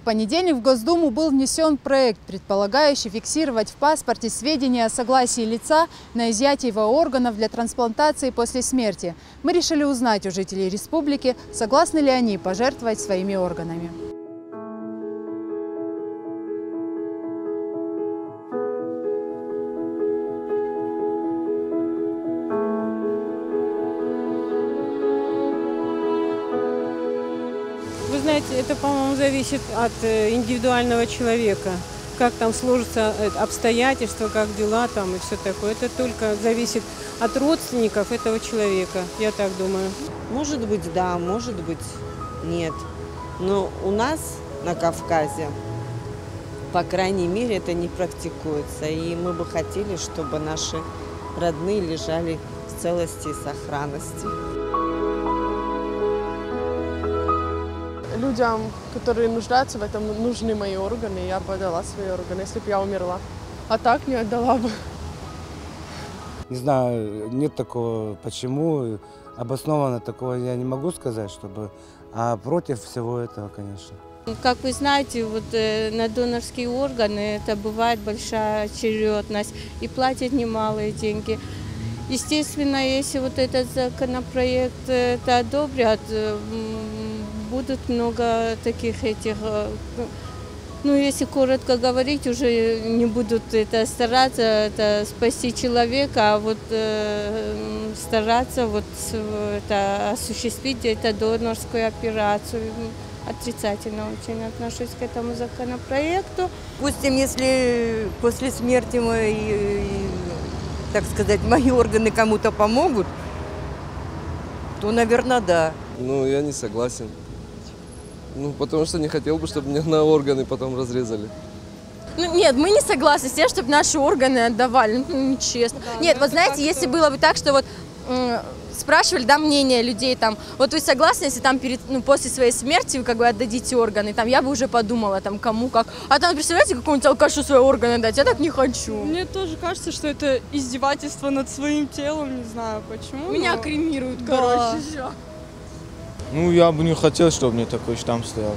понедельник в Госдуму был внесен проект, предполагающий фиксировать в паспорте сведения о согласии лица на изъятие его органов для трансплантации после смерти. Мы решили узнать у жителей республики, согласны ли они пожертвовать своими органами. Вы знаете, это, по-моему, зависит от индивидуального человека. Как там сложатся обстоятельства, как дела там и все такое. Это только зависит от родственников этого человека, я так думаю. Может быть, да, может быть, нет. Но у нас на Кавказе, по крайней мере, это не практикуется. И мы бы хотели, чтобы наши родные лежали в целости и сохранности. Людям, которые нуждаются в этом, нужны мои органы. Я бы отдала свои органы, если бы я умерла. А так не отдала бы. Не знаю, нет такого, почему. Обоснованно такого я не могу сказать, чтобы... А против всего этого, конечно. Как вы знаете, вот на донорские органы это бывает большая очередность и платят немалые деньги. Естественно, если вот этот законопроект это одобрят, будут много таких этих, ну если коротко говорить, уже не будут это стараться спасти человека, а вот стараться вот это осуществить это донорскую операцию. Отрицательно очень отношусь к этому законопроекту. Допустим, если после смерти так сказать, мои органы кому-то помогут, то, наверное, да. Ну, я не согласен. Ну, потому что не хотел бы, чтобы мне на органы потом разрезали. Ну, нет, мы не согласны с тем, чтобы наши органы отдавали. Ну, нечестно. Да, нет, вот знаете, если было бы так, что вот спрашивали, да, мнение людей, там, вот вы согласны, если там после своей смерти вы как бы отдадите органы, там, я бы уже подумала, там, кому как. А там, представляете, какому-нибудь алкашу свои органы дать, я так не хочу. Мне тоже кажется, что это издевательство над своим телом, не знаю почему. Меня кремируют, короче, все. Ну, я бы не хотел, чтобы мне такой штамп стоял.